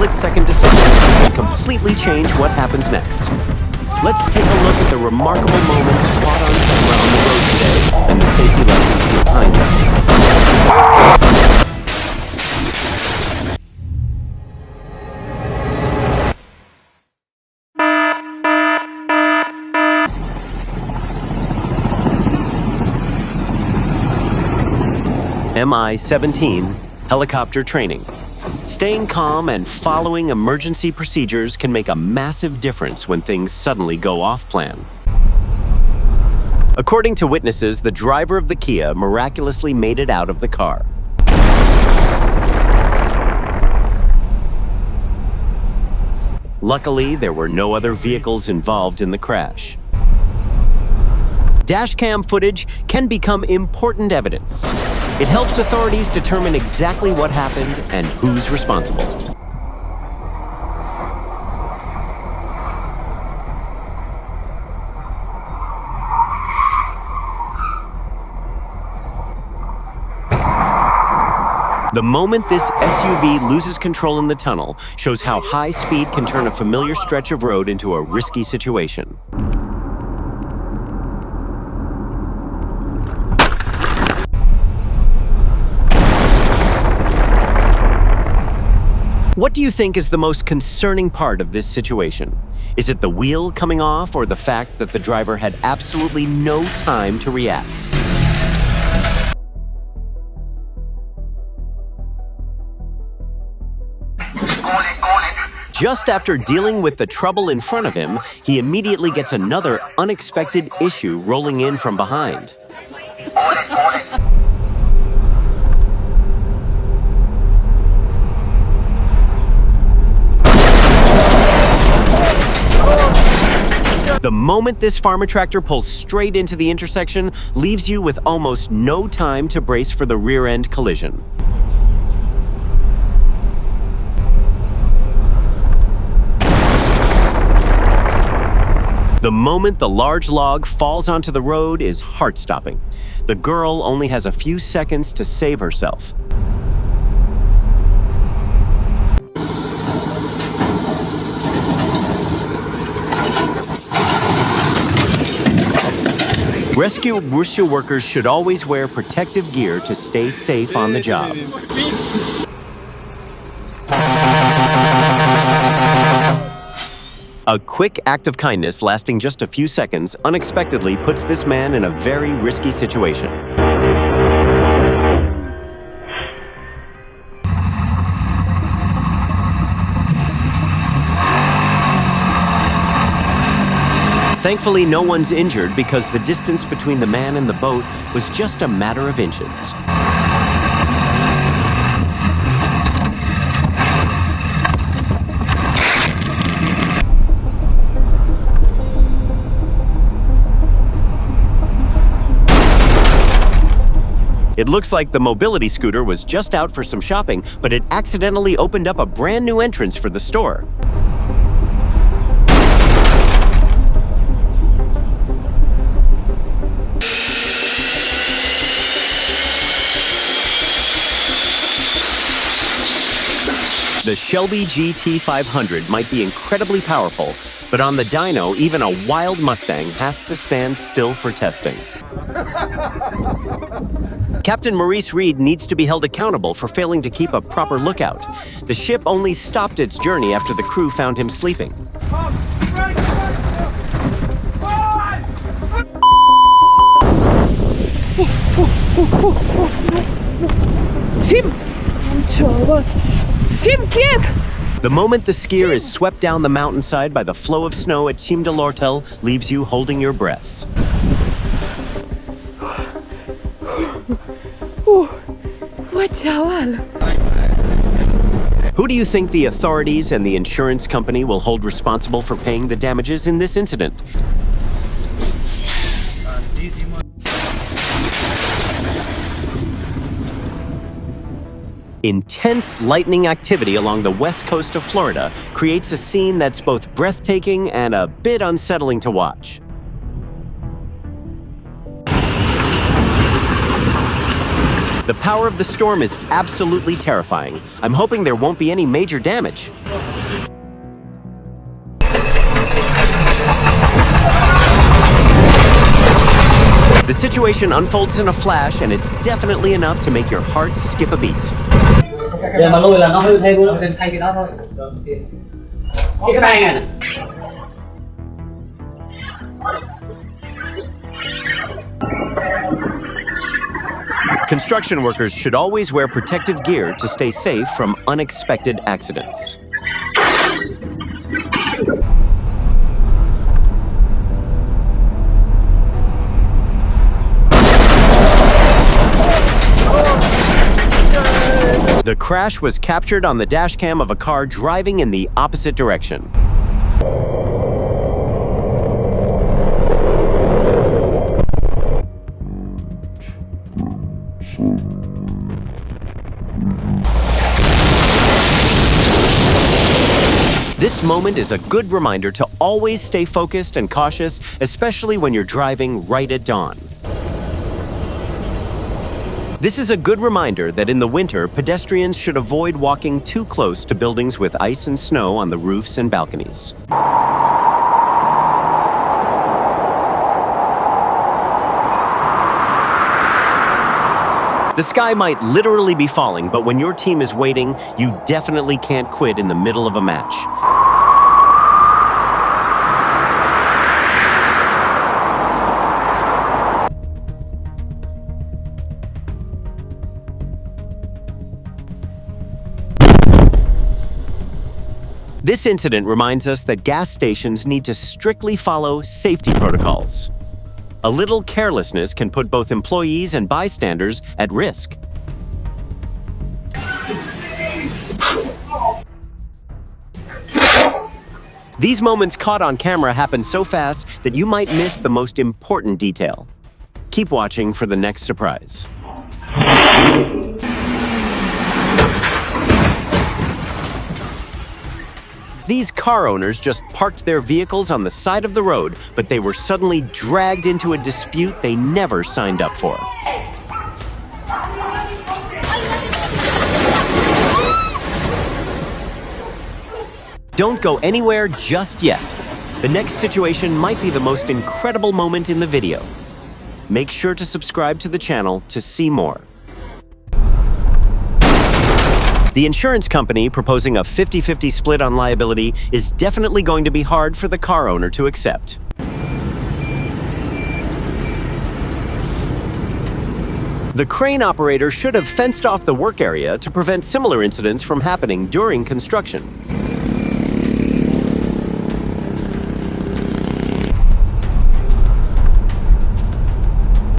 split-second decision can completely change what happens next. Let's take a look at the remarkable moments caught on camera on the road today and the safety lessons behind them. Mi-17 helicopter training. Staying calm and following emergency procedures can make a massive difference when things suddenly go off plan. According to witnesses, the driver of the Kia miraculously made it out of the car. Luckily, there were no other vehicles involved in the crash. Dashcam footage can become important evidence. It helps authorities determine exactly what happened and who's responsible. The moment this SUV loses control in the tunnel shows how high speed can turn a familiar stretch of road into a risky situation. What do you think is the most concerning part of this situation? Is it the wheel coming off or the fact that the driver had absolutely no time to react? Just after dealing with the trouble in front of him, he immediately gets another unexpected issue rolling in from behind. The moment this farmer tractor pulls straight into the intersection leaves you with almost no time to brace for the rear-end collision. The moment the large log falls onto the road is heart-stopping. The girl only has a few seconds to save herself. Rescue workers should always wear protective gear to stay safe on the job. A quick act of kindness lasting just a few seconds unexpectedly puts this man in a very risky situation. Thankfully, no one's injured because the distance between the man and the boat was just a matter of inches. It looks like the mobility scooter was just out for some shopping, but it accidentally opened up a brand new entrance for the store. The Shelby GT500 might be incredibly powerful, but on the dyno, even a wild Mustang has to stand still for testing. Captain Maurice Reed needs to be held accountable for failing to keep a proper lookout. The ship only stopped its journey after the crew found him sleeping. The moment the skier is swept down the mountainside by the flow of snow at Cime de l'Ortel leaves you holding your breath. Who do you think the authorities and the insurance company will hold responsible for paying the damages in this incident? Intense lightning activity along the west coast of Florida creates a scene that's both breathtaking and a bit unsettling to watch. The power of the storm is absolutely terrifying. I'm hoping there won't be any major damage. situation unfolds in a flash, and it's definitely enough to make your heart skip a beat. Giờ mà lùi là nó hơi thay luôn. Thay cái đó thôi. Cái này này. Construction workers should always wear protective gear to stay safe from unexpected accidents. The crash was captured on the dashcam of a car driving in the opposite direction. This moment is a good reminder to always stay focused and cautious, especially when you're driving right at dawn. This is a good reminder that in the winter, pedestrians should avoid walking too close to buildings with ice and snow on the roofs and balconies. The sky might literally be falling, but when your team is waiting, you definitely can't quit in the middle of a match. This incident reminds us that gas stations need to strictly follow safety protocols. A little carelessness can put both employees and bystanders at risk. These moments caught on camera happen so fast that you might miss the most important detail. Keep watching for the next surprise. These car owners just parked their vehicles on the side of the road, but they were suddenly dragged into a dispute they never signed up for. Don't go anywhere just yet. The next situation might be the most incredible moment in the video. Make sure to subscribe to the channel to see more. The insurance company proposing a 50-50 split on liability is definitely going to be hard for the car owner to accept. The crane operator should have fenced off the work area to prevent similar incidents from happening during construction.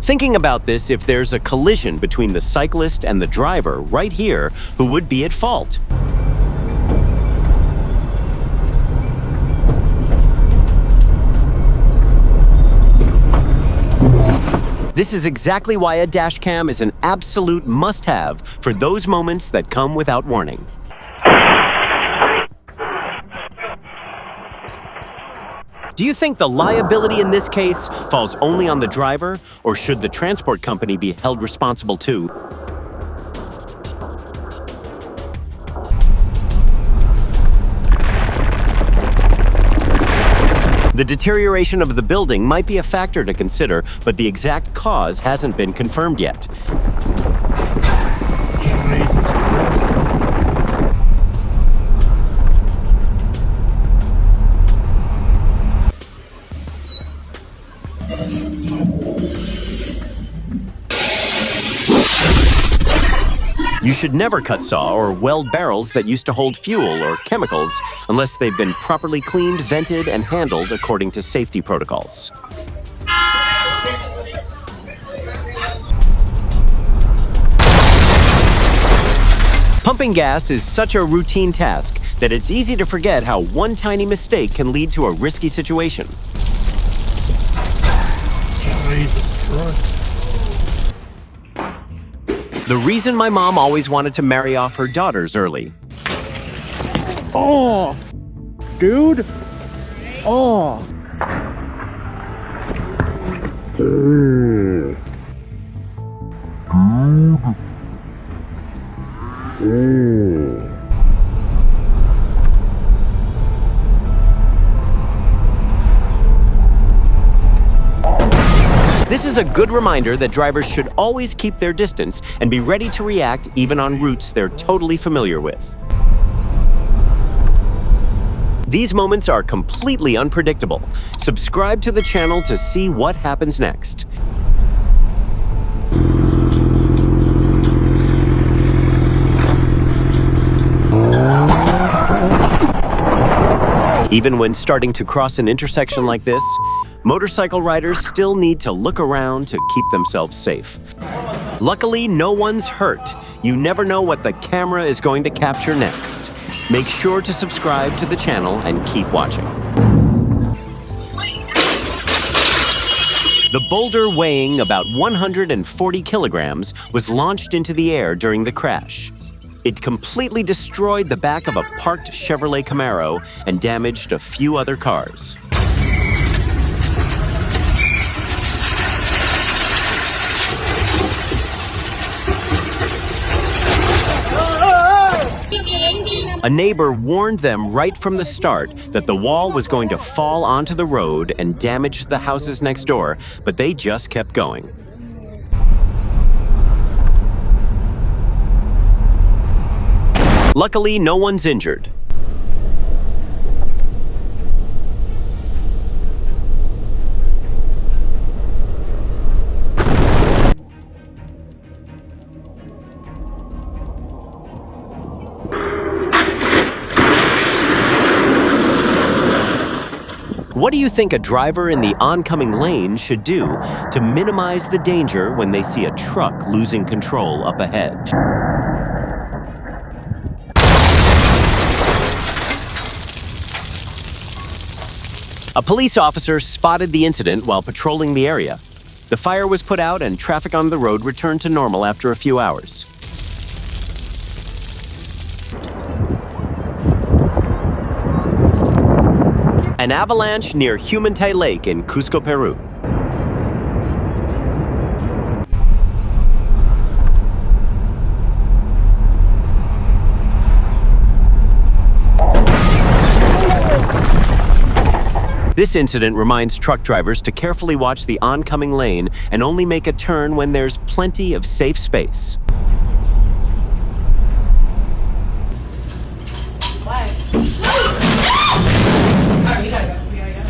Thinking about this, if there's a collision between the cyclist and the driver right here, who would be at fault? This is exactly why a dashcam is an absolute must-have for those moments that come without warning. Do you think the liability in this case falls only on the driver, or should the transport company be held responsible too? The deterioration of the building might be a factor to consider, but the exact cause hasn't been confirmed yet. You should never cut saw or weld barrels that used to hold fuel or chemicals unless they've been properly cleaned, vented, and handled according to safety protocols. Pumping gas is such a routine task that it's easy to forget how one tiny mistake can lead to a risky situation. Jesus Christ. The reason my mom always wanted to marry off her daughters early. Oh, dude. Oh. This is a good reminder that drivers should always keep their distance and be ready to react even on routes they're totally familiar with. These moments are completely unpredictable. Subscribe to the channel to see what happens next. Even when starting to cross an intersection like this, motorcycle riders still need to look around to keep themselves safe. Luckily, no one's hurt. You never know what the camera is going to capture next. Make sure to subscribe to the channel and keep watching. The boulder, weighing about 140 kilograms, was launched into the air during the crash. It completely destroyed the back of a parked Chevrolet Camaro and damaged a few other cars. A neighbor warned them right from the start that the wall was going to fall onto the road and damage the houses next door, but they just kept going. Luckily, no one's injured. What do you think a driver in the oncoming lane should do to minimize the danger when they see a truck losing control up ahead? A police officer spotted the incident while patrolling the area. The fire was put out and traffic on the road returned to normal after a few hours. An avalanche near Humantay Lake in Cusco, Peru. This incident reminds truck drivers to carefully watch the oncoming lane and only make a turn when there's plenty of safe space.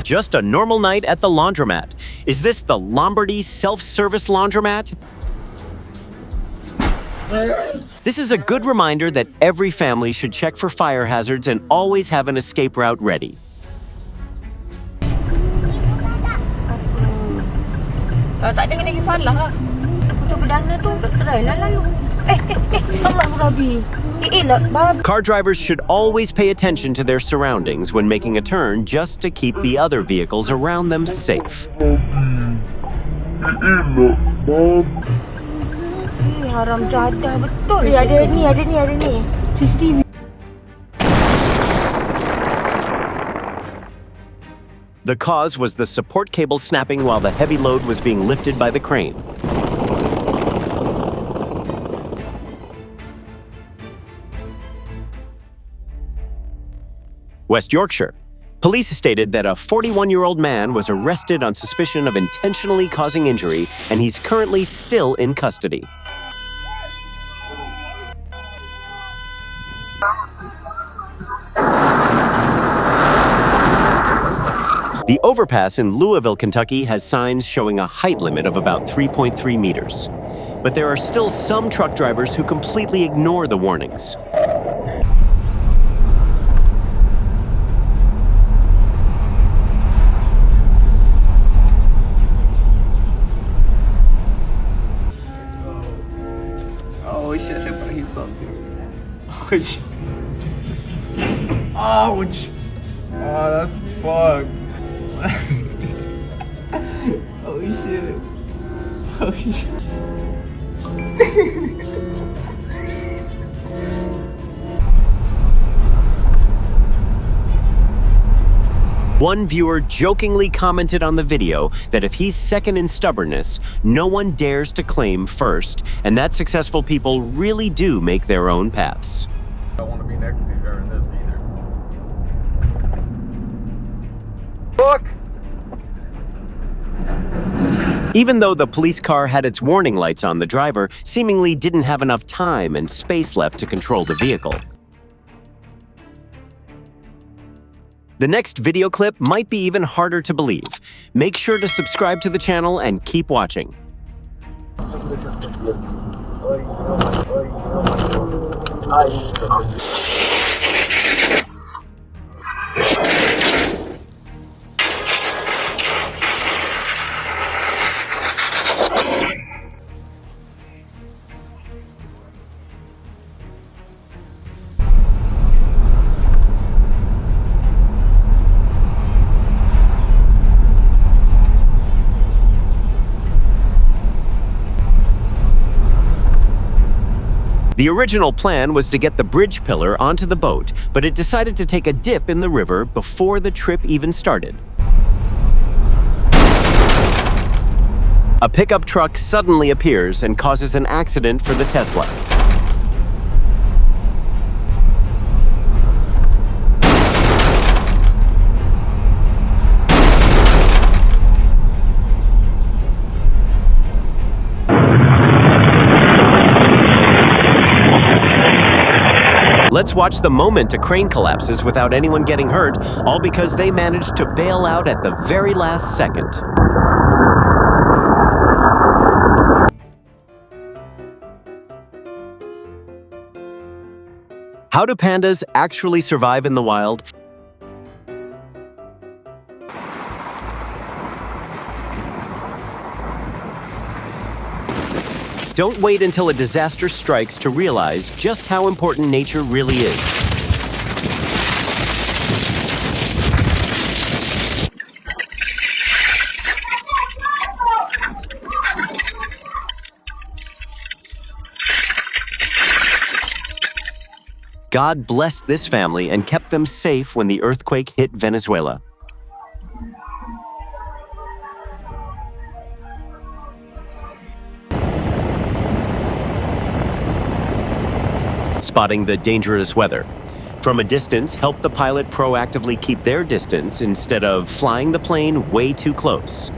Just a normal night at the laundromat. Is this the Lombardy self-service laundromat? This is a good reminder that every family should check for fire hazards and always have an escape route ready. Tak ada lagi pala. Pucuk perdana tu terailah lalu. Allah Rabbi. Car drivers should always pay attention to their surroundings when making a turn just to keep the other vehicles around them safe. Haram jadah betul. Ada ni. CCTV. The cause was the support cable snapping while the heavy load was being lifted by the crane. West Yorkshire. Police stated that a 41-year-old man was arrested on suspicion of intentionally causing injury, and he's currently still in custody. The overpass in Louisville, Kentucky has signs showing a height limit of about 3.3 meters. But there are still some truck drivers who completely ignore the warnings. Oh shit, I thought he fell through. Ouch! Oh, that's fucked. Oh shit. Oh shit. One viewer jokingly commented on the video that if he's second in stubbornness, no one dares to claim first, and that successful people really do make their own paths. I don't want to be next to you during this either. Fuck! Even though the police car had its warning lights on, the driver seemingly didn't have enough time and space left to control the vehicle. The next video clip might be even harder to believe. Make sure to subscribe to the channel and keep watching. The original plan was to get the bridge pillar onto the boat, but it decided to take a dip in the river before the trip even started. A pickup truck suddenly appears and causes an accident for the Tesla. Let's watch the moment a crane collapses without anyone getting hurt, all because they managed to bail out at the very last second. How do pandas actually survive in the wild? Don't wait until a disaster strikes to realize just how important nature really is. God blessed this family and kept them safe when the earthquake hit Venezuela. Spotting the dangerous weather. From a distance, help the pilot proactively keep their distance instead of flying the plane way too close.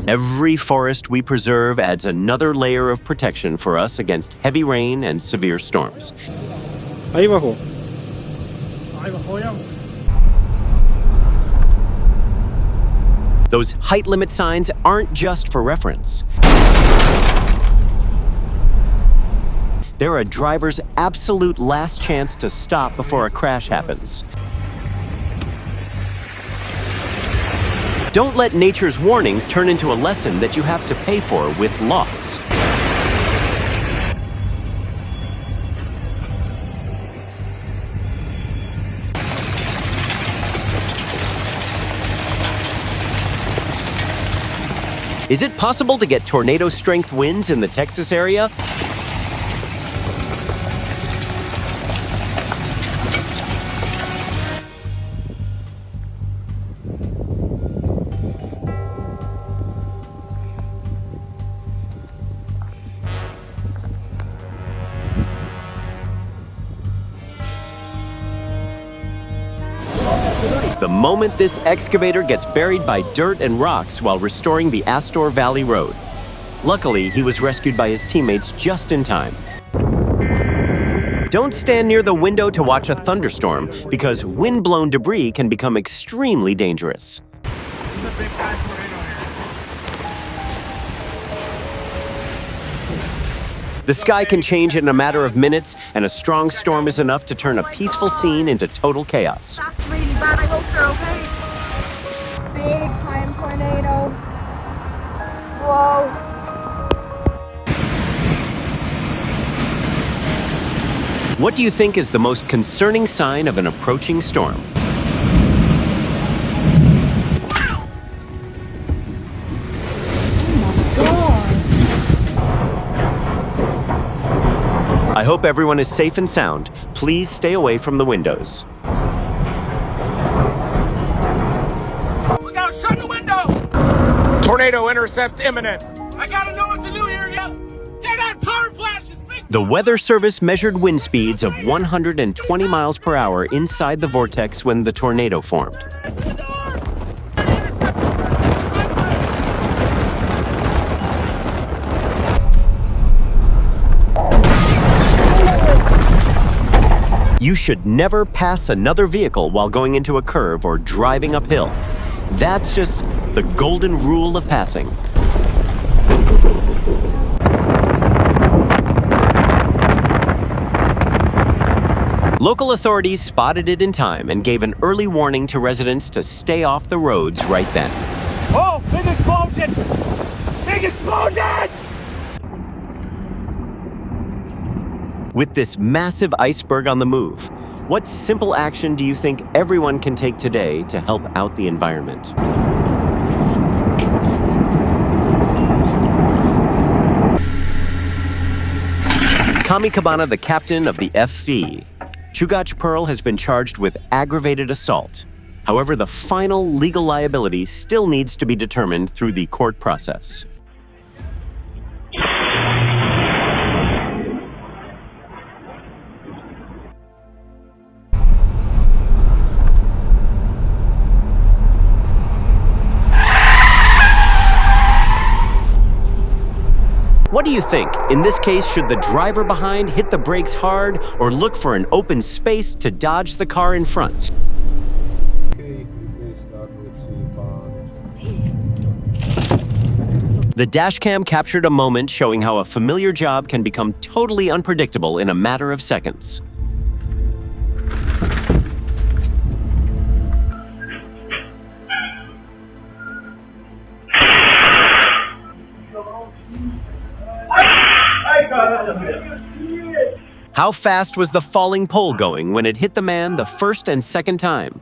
Every forest we preserve adds another layer of protection for us against heavy rain and severe storms. Ahí bajo. Those height limit signs aren't just for reference. They're a driver's absolute last chance to stop before a crash happens. Don't let nature's warnings turn into a lesson that you have to pay for with loss. Is it possible to get tornado-strength winds in the Texas area? The moment this excavator gets buried by dirt and rocks while restoring the Astor Valley Road. Luckily, he was rescued by his teammates just in time. Don't stand near the window to watch a thunderstorm, because wind-blown debris can become extremely dangerous. The sky can change in a matter of minutes, and a strong storm is enough to turn a peaceful scene into total chaos. That's really bad. I hope you're okay. Big time tornado. Whoa. What do you think is the most concerning sign of an approaching storm? I hope everyone is safe and sound. Please stay away from the windows. Look out, shut the window! Tornado intercept imminent. I gotta know what to do here, yeah? Get on power flashes, big The Weather Service measured wind speeds of 120 miles per hour inside the vortex when the tornado formed. You should never pass another vehicle while going into a curve or driving uphill. That's just the golden rule of passing. Local authorities spotted it in time and gave an early warning to residents to stay off the roads right then. Oh, big explosion! Big explosion! With this massive iceberg on the move, what simple action do you think everyone can take today to help out the environment? Kami Cabana, the captain of the FV. Chugach Pearl has been charged with aggravated assault. However, the final legal liability still needs to be determined through the court process. What do you think? In this case, should the driver behind hit the brakes hard or look for an open space to dodge the car in front? The dashcam captured a moment showing how a familiar job can become totally unpredictable in a matter of seconds. How fast was the falling pole going when it hit the man the first and second time?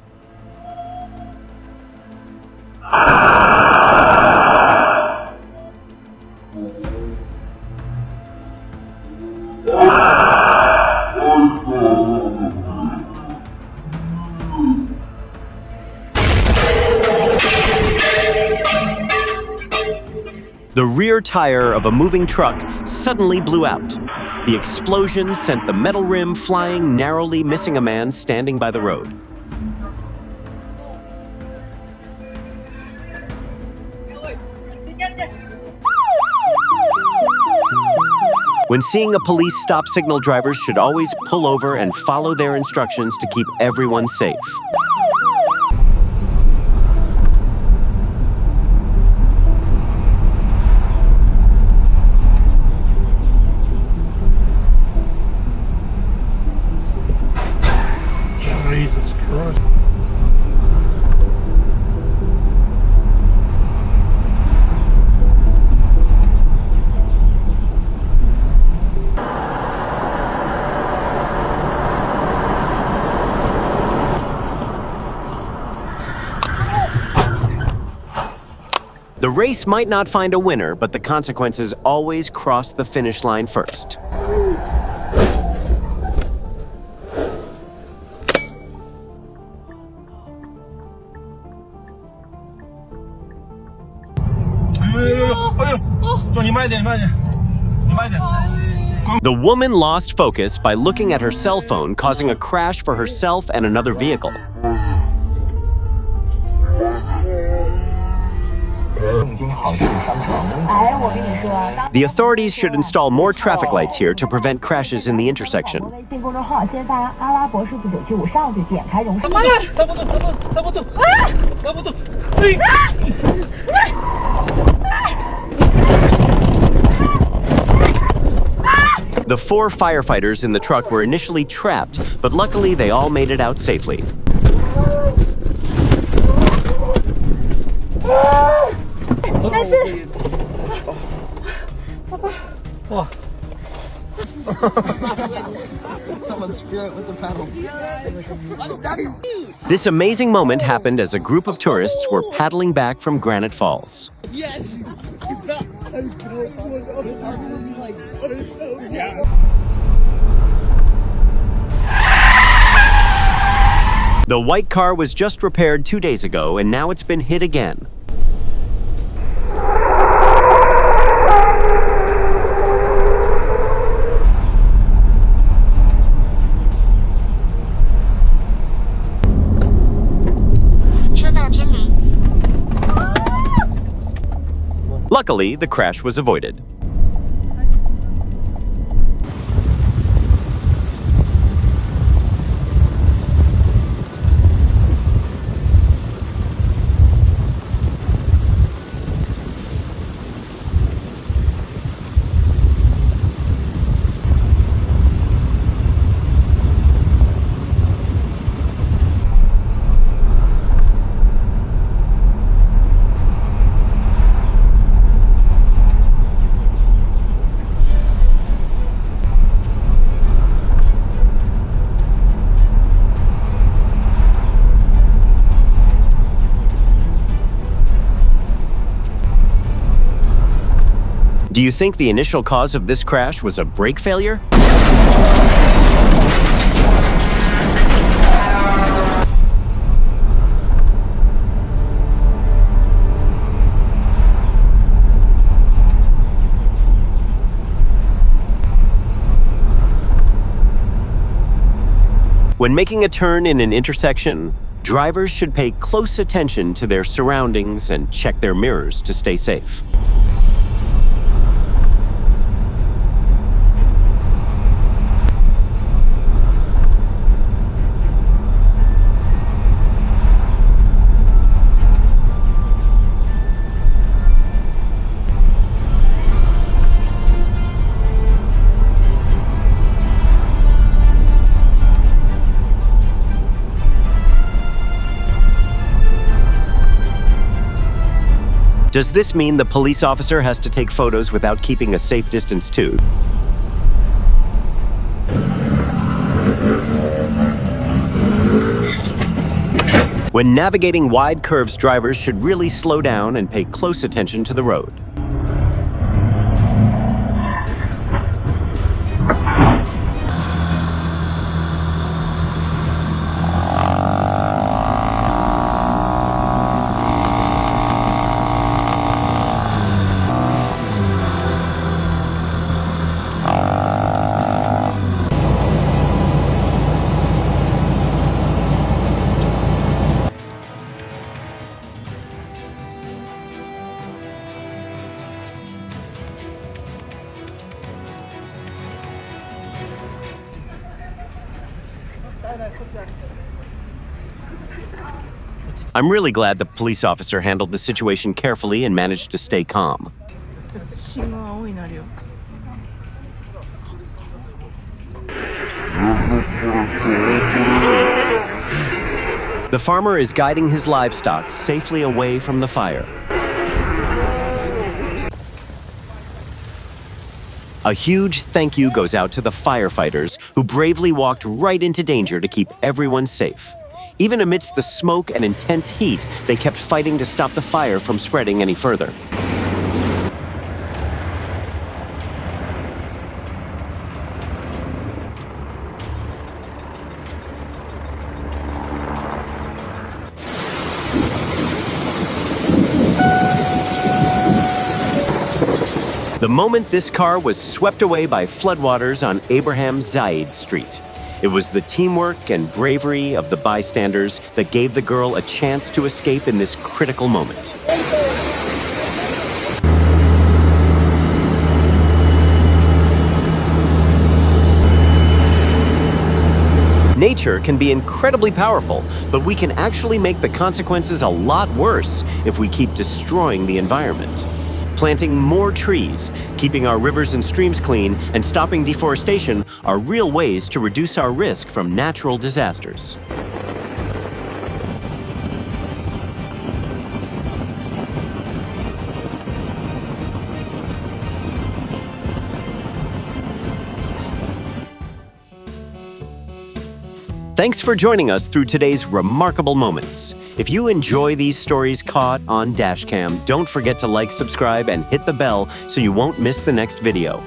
The rear tire of a moving truck suddenly blew out. The explosion sent the metal rim flying, narrowly missing a man standing by the road. When seeing a police stop signal, drivers should always pull over and follow their instructions to keep everyone safe. Jesus Christ. The race might not find a winner, but the consequences always cross the finish line first. The woman lost focus by looking at her cell phone, causing a crash for herself and another vehicle. The authorities should install more traffic lights here to prevent crashes in the intersection. The 4 firefighters in the truck were initially trapped, but luckily they all made it out safely. This amazing moment happened as a group of tourists were paddling back from Granite Falls. The white car was just repaired 2 days ago, and now it's been hit again. Luckily, the crash was avoided. Do you think the initial cause of this crash was a brake failure? When making a turn in an intersection, drivers should pay close attention to their surroundings and check their mirrors to stay safe. Does this mean the police officer has to take photos without keeping a safe distance too? When navigating wide curves, drivers should really slow down and pay close attention to the road. I'm really glad the police officer handled the situation carefully and managed to stay calm. The farmer is guiding his livestock safely away from the fire. A huge thank you goes out to the firefighters who bravely walked right into danger to keep everyone safe. Even amidst the smoke and intense heat, they kept fighting to stop the fire from spreading any further. The moment this car was swept away by floodwaters on Abraham Zaid Street. It was the teamwork and bravery of the bystanders that gave the girl a chance to escape in this critical moment. Nature can be incredibly powerful, but we can actually make the consequences a lot worse if we keep destroying the environment. Planting more trees, keeping our rivers and streams clean, and stopping deforestation are real ways to reduce our risk from natural disasters. Thanks for joining us through today's remarkable moments. If you enjoy these stories caught on Dashcam, don't forget to like, subscribe, and hit the bell so you won't miss the next video.